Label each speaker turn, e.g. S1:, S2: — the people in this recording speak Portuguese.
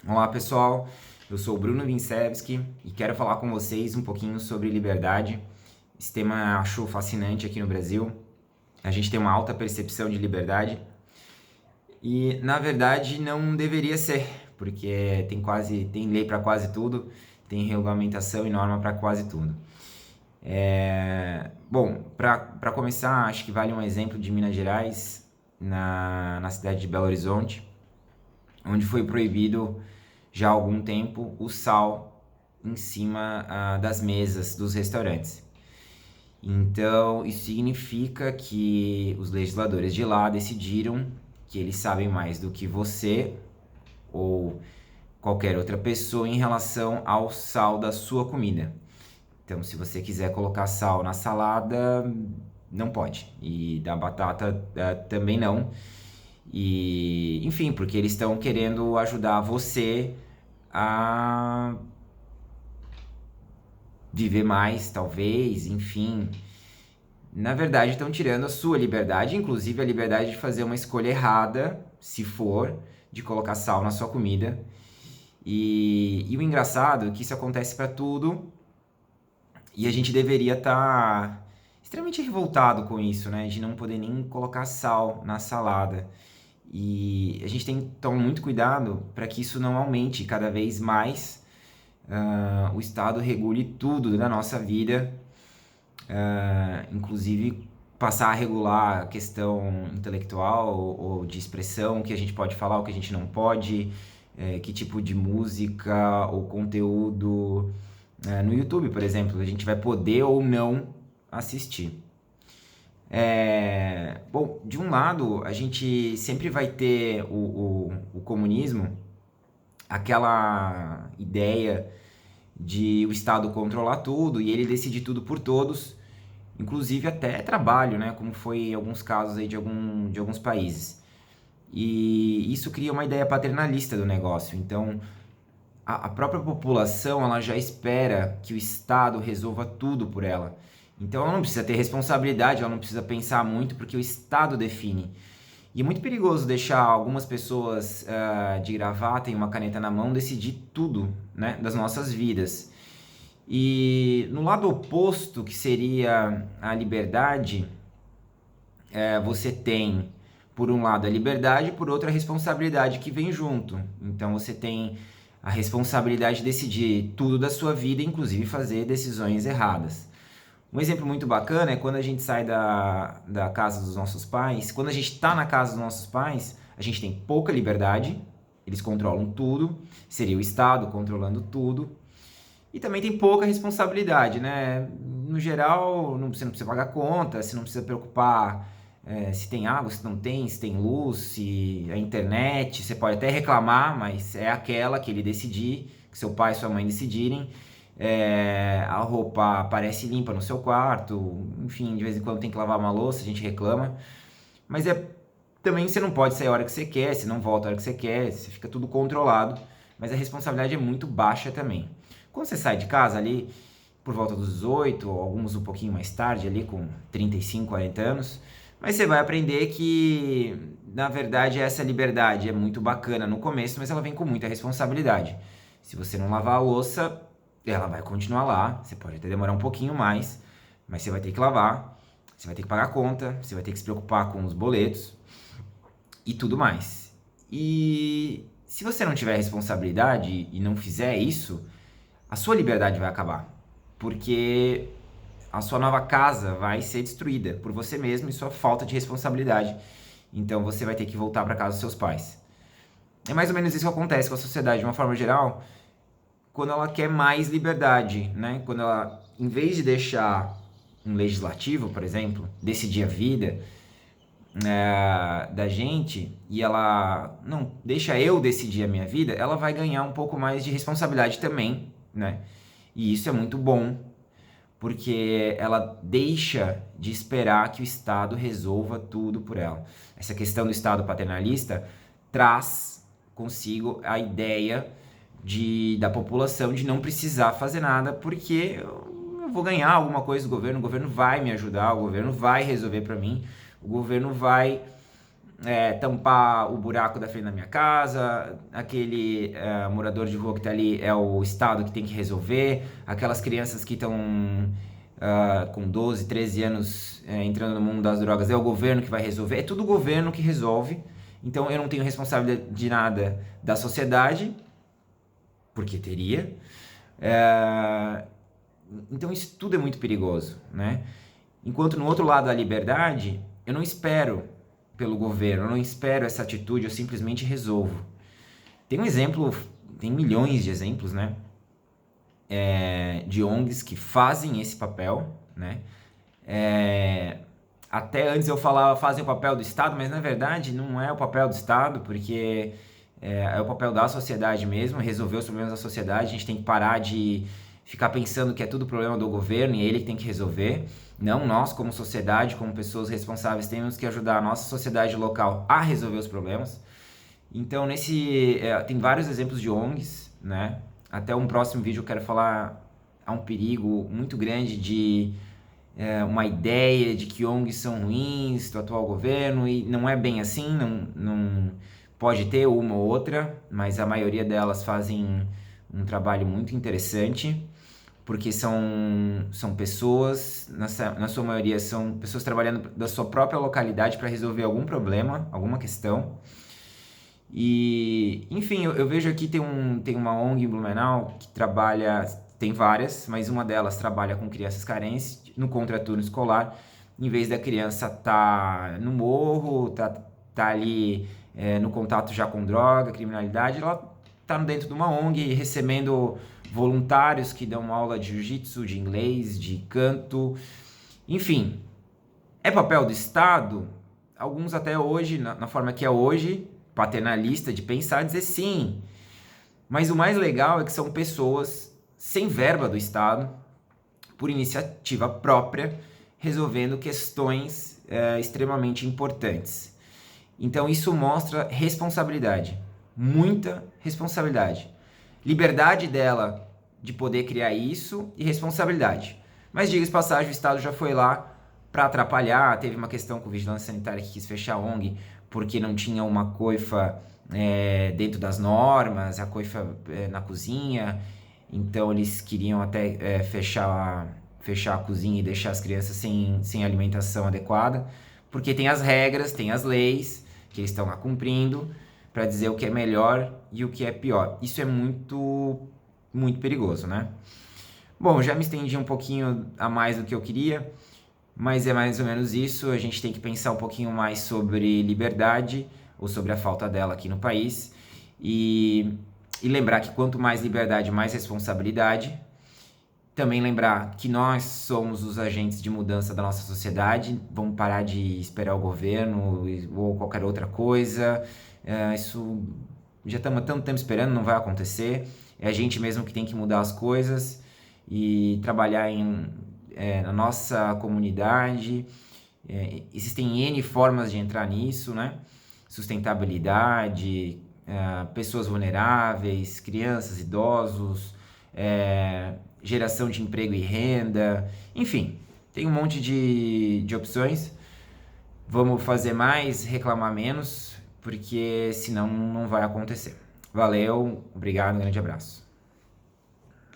S1: Olá pessoal, eu sou o Bruno Vincevski e quero falar com vocês um pouquinho sobre liberdade. Esse tema eu acho fascinante aqui no Brasil. A gente tem uma alta percepção de liberdade e na verdade não deveria ser, porque tem lei para quase tudo, tem regulamentação e norma para quase tudo. Bom, para começar, acho que vale um exemplo de Minas Gerais, na cidade de Belo Horizonte, onde foi proibido já há algum tempo o sal em cima das mesas dos restaurantes. Então, isso significa que os legisladores de lá decidiram que eles sabem mais do que você ou qualquer outra pessoa em relação ao sal da sua comida. Então, se você quiser colocar sal na salada, não pode. E da batata também não. E, enfim, porque eles estão querendo ajudar você a viver mais, talvez, enfim. Na verdade, estão tirando a sua liberdade, inclusive a liberdade de fazer uma escolha errada, se for, de colocar sal na sua comida. E o engraçado é que isso acontece para tudo e a gente deveria estar extremamente revoltado com isso, né? De não poder nem colocar sal na salada. E a gente tem que tomar muito cuidado para que isso não aumente cada vez mais. O Estado regule tudo da nossa vida, inclusive passar a regular a questão intelectual ou de expressão, o que a gente pode falar, o que a gente não pode, que tipo de música ou conteúdo no YouTube, por exemplo, a gente vai poder ou não assistir. Bom, de um lado, a gente sempre vai ter o comunismo, aquela ideia de o Estado controlar tudo e ele decidir tudo por todos, inclusive até trabalho, né? Como foi em alguns casos aí de alguns países. E isso cria uma ideia paternalista do negócio. Então, a própria população ela já espera que o Estado resolva tudo por ela. Então ela não precisa ter responsabilidade, ela não precisa pensar muito, porque o Estado define. E é muito perigoso deixar algumas pessoas de gravata e uma caneta na mão decidir tudo, né, das nossas vidas. E no lado oposto, que seria a liberdade, você tem, por um lado, a liberdade, por outro, a responsabilidade que vem junto. Então você tem a responsabilidade de decidir tudo da sua vida, inclusive fazer decisões erradas. Um exemplo muito bacana é quando a gente sai da casa dos nossos pais. Quando a gente está na casa dos nossos pais, a gente tem pouca liberdade, eles controlam tudo, seria o Estado controlando tudo. E também tem pouca responsabilidade, né? No geral, você não precisa pagar conta, você não precisa preocupar se tem água, se não tem, se tem luz, se a internet. Você pode até reclamar, mas é aquela que ele decidir, que seu pai e sua mãe decidirem. A roupa aparece limpa no seu quarto, enfim, de vez em quando tem que lavar uma louça, a gente reclama. Mas também você não pode sair a hora que você quer, você não volta a hora que você quer, você fica tudo controlado, mas a responsabilidade é muito baixa também. Quando você sai de casa ali, por volta dos 18, ou alguns um pouquinho mais tarde, ali com 35, 40 anos, mas você vai aprender que, na verdade, essa liberdade é muito bacana no começo, mas ela vem com muita responsabilidade. Se você não lavar a louça, ela vai continuar lá, você pode até demorar um pouquinho mais, mas você vai ter que lavar, você vai ter que pagar a conta, você vai ter que se preocupar com os boletos e tudo mais. E se você não tiver responsabilidade e não fizer isso, a sua liberdade vai acabar, porque a sua nova casa vai ser destruída por você mesmo e sua falta de responsabilidade. Então você vai ter que voltar para casa dos seus pais. É mais ou menos isso que acontece com a sociedade de uma forma geral, quando ela quer mais liberdade, né? Quando ela, em vez de deixar um legislativo, por exemplo, decidir a vida da gente, e ela não deixa eu decidir a minha vida, ela vai ganhar um pouco mais de responsabilidade também, né? E isso é muito bom, porque ela deixa de esperar que o Estado resolva tudo por ela. Essa questão do Estado paternalista traz consigo a ideia da população de não precisar fazer nada, porque eu vou ganhar alguma coisa do governo, o governo vai me ajudar, o governo vai resolver para mim, o governo vai tampar o buraco da frente da minha casa, aquele morador de rua que está ali é o Estado que tem que resolver, aquelas crianças que estão com 12, 13 anos entrando no mundo das drogas, é o governo que vai resolver, é tudo o governo que resolve, então eu não tenho responsabilidade de nada da sociedade, porque teria. Então isso tudo é muito perigoso, né? Enquanto no outro lado da liberdade, eu não espero pelo governo, eu não espero essa atitude, eu simplesmente resolvo. Tem um exemplo, tem milhões de exemplos, né? De ONGs que fazem esse papel, né? Até antes eu falava fazem o papel do Estado, mas na verdade não é o papel do Estado, porque é o papel da sociedade mesmo, resolver os problemas da sociedade. A gente tem que parar de ficar pensando que é tudo problema do governo e ele que tem que resolver. Não, nós como sociedade, como pessoas responsáveis, temos que ajudar a nossa sociedade local a resolver os problemas. Então tem vários exemplos de ONGs, né? Até um próximo vídeo eu quero falar há um perigo muito grande de uma ideia de que ONGs são ruins do atual governo, e não é bem assim, não pode ter uma ou outra, mas a maioria delas fazem um trabalho muito interessante, porque são pessoas, na sua maioria são pessoas trabalhando da sua própria localidade para resolver algum problema, alguma questão. E, enfim, eu vejo aqui tem uma ONG em Blumenau que trabalha, tem várias, mas uma delas trabalha com crianças carentes no contraturno escolar, em vez da criança tá no morro, tá ali no contato já com droga, criminalidade, ela tá dentro de uma ONG recebendo voluntários que dão aula de jiu-jitsu, de inglês, de canto, enfim. É papel do Estado? Alguns até hoje, na forma que é hoje, paternalista, de pensar, dizer sim. Mas o mais legal é que são pessoas sem verba do Estado, por iniciativa própria, resolvendo questões extremamente importantes. Então isso mostra responsabilidade, muita responsabilidade. Liberdade dela de poder criar isso e responsabilidade. Mas diga-se passagem, o Estado já foi lá para atrapalhar. Teve uma questão com vigilância sanitária que quis fechar a ONG porque não tinha uma coifa dentro das normas, a coifa na cozinha. Então eles queriam até fechar a cozinha e deixar as crianças sem alimentação adequada, porque tem as regras, tem as leis que eles estão lá cumprindo para dizer o que é melhor e o que é pior. Isso é muito, muito perigoso, né? Bom, já me estendi um pouquinho a mais do que eu queria, mas é mais ou menos isso. A gente tem que pensar um pouquinho mais sobre liberdade, ou sobre a falta dela aqui no país, e lembrar que quanto mais liberdade, mais responsabilidade. Também lembrar que nós somos os agentes de mudança da nossa sociedade, vamos parar de esperar o governo ou qualquer outra coisa. Isso já estamos há tanto tempo esperando, não vai acontecer. É a gente mesmo que tem que mudar as coisas e trabalhar na nossa comunidade. Existem N formas de entrar nisso, né? Sustentabilidade, pessoas vulneráveis, crianças, idosos, geração de emprego e renda, enfim, tem um monte de opções. Vamos fazer mais, reclamar menos, porque senão não vai acontecer. Valeu, obrigado, um grande abraço.